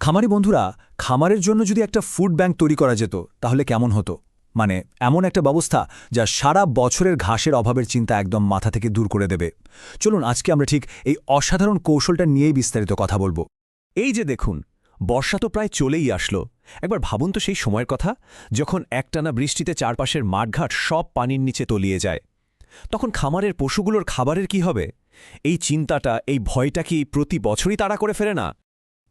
খামারি বন্ধুরা, খামারের জন্য যদি একটা ফুড ব্যাংক তৈরি করা যেত তাহলে কেমন হতো? মানে এমন একটা ব্যবস্থা যা সারা বছরের ঘাসের অভাবের চিন্তা একদম মাথা থেকে দূর করে দেবে। চলুন আজকে আমরা ঠিক এই অসাধারণ কৌশলটা নিয়েই বিস্তারিত কথা বলবো। এই যে দেখুন, বর্ষা তো প্রায় চলেই আসলো। একবার ভাবুন তো সেই সময়ের কথা, যখন একটানা বৃষ্টিতে চারপাশের মাঠঘাট সব পানির নিচে তলিয়ে যায়। তখন খামারের পশুগুলোর খাবারের কি হবে? এই চিন্তাটা, এই ভয়টা কি প্রতি বছরই তাড়া করে ফেরে না?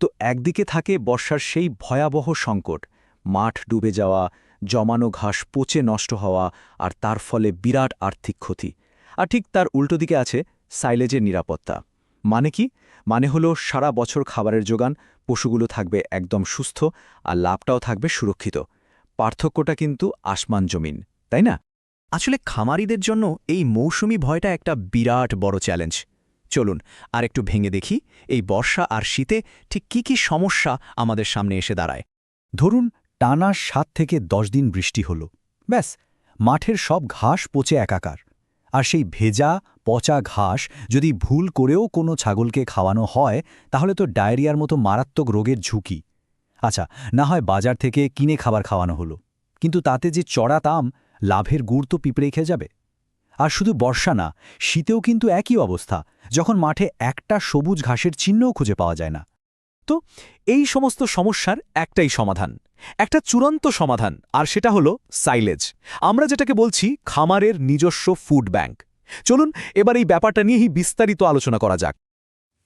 তো একদিকে থাকে বর্ষার সেই ভয়াবহ সংকট, মাঠ ডুবে যাওয়া, জমানো ঘাস পচে নষ্ট হওয়া, আর তার ফলে বিরাট আর্থিক ক্ষতি। আর ঠিক তার উল্টো দিকে আছে সাইলেজের নিরাপত্তা। মানে কি? মানে হলো সারা বছর খাবারের যোগান, পশুগুলো থাকবে একদম সুস্থ, আর লাভটাও থাকবে সুরক্ষিত। পার্থক্যটা কিন্তু আসমান জমিন, তাই না? আসলে খামারিদের জন্য এই মৌসুমি ভয়টা একটা বিরাট বড় চ্যালেঞ্জ। চলুন আর একটু ভেঙে দেখি এই বর্ষা আর শীতে ঠিক কি সমস্যা আমাদের সামনে এসে দাঁড়ায়। ধরুন টানা 7 থেকে 10 দিন বৃষ্টি হলো, ব্যাস মাঠের সব ঘাস পচে একাকার। আর সেই ভেজা পচা ঘাস যদি ভুল করেও কোনো ছাগলকে খাওয়ানো হয় তাহলে তো ডায়রিয়ার মতো মারাত্মক রোগের ঝুঁকি। আচ্ছা, না হয় বাজার থেকে কিনে খাবার খাওয়ানো হলো, কিন্তু তাতে যে চড়া দাম, লাভের গুড় তো পিঁপড়ে খেয়ে যাবে। আর শুধু বর্ষা না, শীতেও কিন্তু একই অবস্থা, যখন মাঠে একটা সবুজ ঘাসের চিহ্নও খুঁজে পাওয়া যায় না। তো এই সমস্ত সমস্যার একটাই সমাধান, একটা চূড়ান্ত সমাধান, আর সেটা হলো সাইলেজ। আমরা যেটাকে বলছি খামারের নিজস্ব ফুড ব্যাংক। চলুন এবার এই ব্যাপারটা নিয়েই বিস্তারিত আলোচনা করা যাক।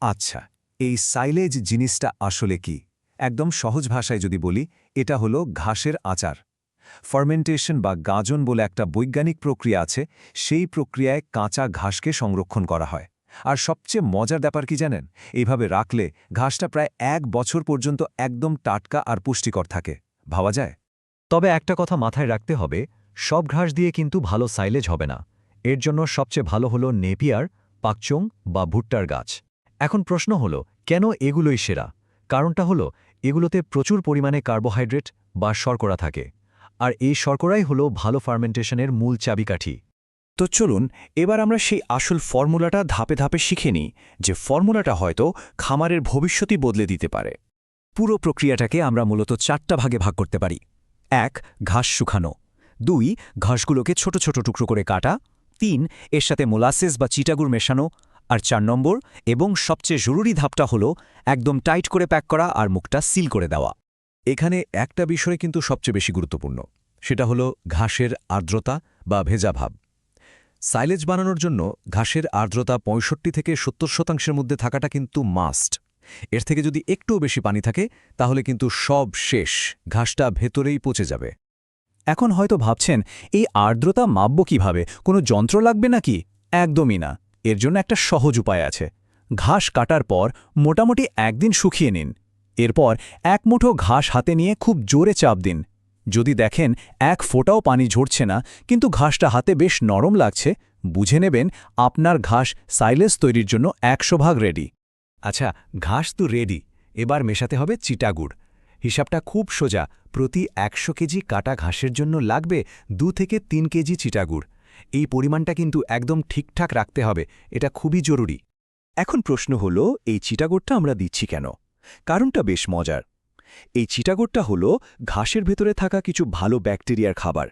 আচ্ছা, এই সাইলেজ জিনিসটা আসলে কি? একদম সহজ ভাষায় যদি বলি, এটা হলো ঘাসের আচার। ফার্মেন্টেশন বা গাজন বলে একটা বৈজ্ঞানিক প্রক্রিয়া আছে, সেই প্রক্রিয়ায় কাঁচা ঘাসকে সংরক্ষণ করা হয়। আর সবচেয়ে মজার ব্যাপার কি জানেন? এইভাবে রাখলে ঘাসটা প্রায় 1 বছর পর্যন্ত একদম টাটকা আর পুষ্টিকর থাকে। ভাবা যায়? তবে একটা কথা মাথায় রাখতে হবে, সব ঘাস দিয়ে কিন্তু ভালো সাইলেজ হবে না। এর জন্য সবচেয়ে ভালো হলো নেপিয়ার, পাকচং বা ভুট্টার গাছ। এখন প্রশ্ন হলো, কেন এগুলোই সেরা? কারণটা হলো এগুলোতে প্রচুর পরিমাণে কার্বোহাইড্রেট বা শর্করা থাকে, আর এই শর্করাই হলো ভালো ফার্মেন্টেশনের মূল চাবিকাঠি। তো চলুন এবার আমরা সেই আসল ফর্মুলাটা ধাপে ধাপে শিখে নিই, যে ফর্মুলাটা হয়তো খামারের ভবিষ্যতই বদলে দিতে পারে। পুরো প্রক্রিয়াটাকে আমরা মূলত 4টা ভাগে ভাগ করতে পারি। 1. ঘাস শুকানো। 2. ঘাসগুলোকে ছোট ছোট টুকরো করে কাটা। 3. এর সাথে মোলাসেস বা চিটাগুড় মেশানো। আর 4 নম্বর এবং সবচেয়ে জরুরি ধাপটা হলো একদম টাইট করে প্যাক করা আর মুখটা সিল করে দেওয়া। এখানে একটা বিষয় কিন্তু সবচেয়ে বেশি গুরুত্বপূর্ণ, সেটা হলো ঘাসের আর্দ্রতা বা ভেজা ভাব। সাইলেজ বানানোর জন্য ঘাসের আর্দ্রতা 65 থেকে 70% মধ্যে থাকাটা কিন্তু মাস্ট। এর থেকে যদি একটুও বেশি পানি থাকে তাহলে কিন্তু সব শেষ, ঘাসটা ভেতরেই পচে যাবে। এখন হয়তো ভাবছেন, এই আর্দ্রতা মাপব কিভাবে? কোনো যন্ত্র লাগবে নাকি? একদমই না। এর জন্য একটা সহজ উপায় আছে। ঘাস কাটার পর মোটামুটি 1 দিন শুকিয়ে নিন। এরপর 1 মুঠো ঘাস হাতে নিয়ে খুব জোরে চাপ দিন। যদি দেখেন 1 ফোঁটাও পানি ঝরছে না, কিন্তু ঘাসটা হাতে বেশ নরম লাগছে, বুঝে নেবেন আপনার ঘাস সাইলেজ তৈরির জন্য 100% রেডি। আচ্ছা, ঘাস তো রেডি, এবার মেশাতে হবে চিটাগুড়। হিসাবটা খুব সোজা, প্রতি 100 কেজি কাটা ঘাসের জন্য লাগবে 2 থেকে 3 কেজি চিটাগুড়। এই পরিমাণটা কিন্তু একদম ঠিকঠাক রাখতে হবে, এটা খুবই জরুরি। এখন প্রশ্ন হলো, এই চিটাগুড়টা আমরা দিচ্ছি কেন? কারণটা বেশ মজার। এই চিটাগুড়টা হলো ঘাসের ভেতরে থাকা কিছু ভালো ব্যাকটেরিয়ার খাবার।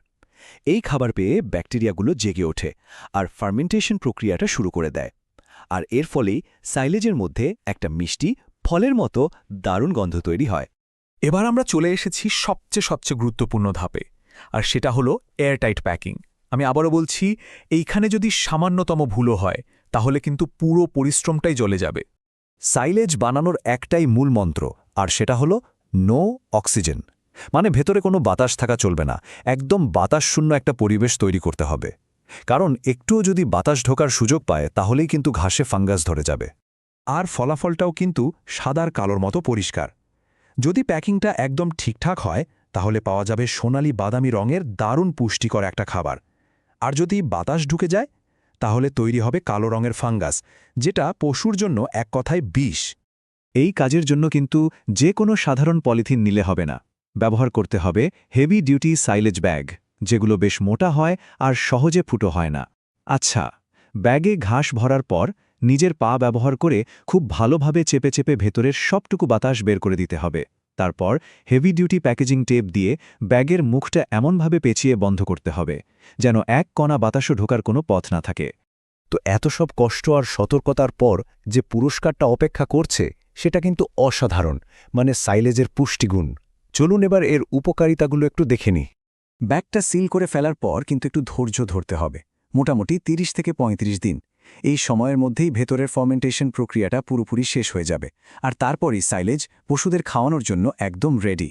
এই খাবার পেয়ে ব্যাকটেরিয়াগুলো জেগে ওঠে আর ফার্মেন্টেশন প্রক্রিয়াটা শুরু করে দেয়। আর এর ফলেই সাইলেজের মধ্যে একটা মিষ্টি ফলের মতো দারুণ গন্ধ তৈরি হয়। এবার আমরা চলে এসেছি সবচেয়ে গুরুত্বপূর্ণ ধাপে, আর সেটা হলো এয়ারটাইট প্যাকিং। আমি আবারও বলছি, এইখানে যদি সামান্যতম ভুলও হয় তাহলে কিন্তু পুরো পরিশ্রমটাই জ্বলে যাবে। সাইলেজ বানানোর একটাই মূল মন্ত্র, আর সেটা হলো নো অক্সিজেন। মানে ভেতরে কোনো বাতাস থাকা চলবে না, একদম বাতাসশূন্য একটা পরিবেশ তৈরি করতে হবে। কারণ একটুও যদি বাতাস ঢোকার সুযোগ পায় তাহলেই কিন্তু ঘাসে ফাঙ্গাস ধরে যাবে। আর ফলাফলটাও কিন্তু সাদার কালোর মতো পরিষ্কার। যদি প্যাকিংটা একদম ঠিকঠাক হয় তাহলে পাওয়া যাবে সোনালি বাদামি রঙের দারুণ পুষ্টিকর একটা খাবার। আর যদি বাতাস ঢুকে যায় তাহলে তৈরি হবে কালো রঙের ফাঙ্গাস, যেটা পশুর জন্য এক কথায় বিষ। এই কাজের জন্য কিন্তু যে কোনো সাধারণ পলিথিন নিলে হবে না। ব্যবহার করতে হবে হেভি ডিউটি সাইলেজ ব্যাগ, যেগুলো বেশ মোটা হয় আর সহজে ফুটো হয় না। আচ্ছা, ব্যাগে ঘাস ভরার পর নিজের পা ব্যবহার করে খুব ভালোভাবে চেপে চেপে ভেতরের সবটুকু বাতাস বের করে দিতে হবে। তারপর হেভি ডিউটি প্যাকেজিং টেপ দিয়ে ব্যাগের মুখটা এমনভাবে পেঁচিয়ে বন্ধ করতে হবে যেন এক কণা বাতাসও ঢোকার কোনো পথ না থাকে। তো এত সব কষ্ট আর সতর্কতার পর যে পুরস্কারটা অপেক্ষা করছে সেটা কিন্তু অসাধারণ, মানে সাইলেজের পুষ্টিগুণ। চলুন এবার এর উপকারিতাগুলো একটু দেখে নিই। ব্যাগটা সিল করে ফেলার পর কিন্তু একটু ধৈর্য ধরতে হবে, মোটামুটি 30 থেকে 35 দিন। এই সময়ের মধ্যেই ভেতরের ফার্মেন্টেশন প্রক্রিয়াটা পুরোপুরি শেষ হয়ে যাবে, আর তারপরই সাইলেজ পশুদের খাওয়ানোর জন্য একদম রেডি।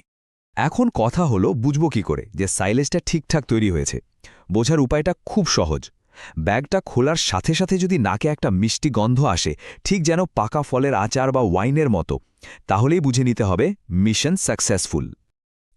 এখন কথা হলো বুঝবো কি করে যে সাইলেজটা ঠিকঠাক তৈরি হয়েছে। বোঝার উপায়টা খুব সহজ। ব্যাগটা খোলার সাথে সাথে যদি নাকে একটা মিষ্টি গন্ধ আসে, ঠিক যেন পাকা ফলের আচার বা ওয়াইনের মতো, তাহলেই বুঝে নিতে হবে মিশন সাকসেসফুল।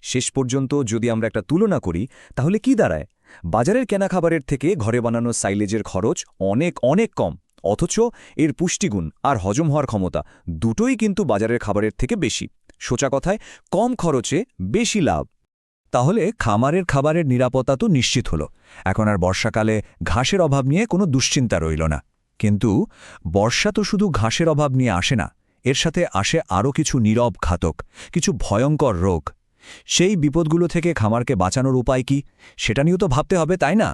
শেষ পর্যন্ত যদি আমরা একটা তুলনা করি তাহলে কি দাঁড়ায়? বাজারের কেনা খাবারের থেকে ঘরে বানানো সাইলেজের খরচ অনেক অনেক কম, অথচ এর পুষ্টিগুণ আর হজম হওয়ার ক্ষমতা দুটোই কিন্তু বাজারের খাবারের থেকে বেশি। সোজা কথায় কম খরচে বেশি লাভ। তাহলে খামারের খাবারের নিরাপত্তা তো নিশ্চিত হলো। এখন আর বর্ষাকালে ঘাসের অভাব নিয়ে কোনো দুশ্চিন্তা রইল না। কিন্তু বর্ষা তো শুধু ঘাসের অভাব নিয়ে আসে না, এর সাথে আসে আরও কিছু নীরব ঘাতক, কিছু ভয়ঙ্কর রোগ। সেই বিপদগুলো থেকে খামারকে বাঁচানোর উপায় কি, সেটা নিয়েও তো ভাবতে হবে, তাই না?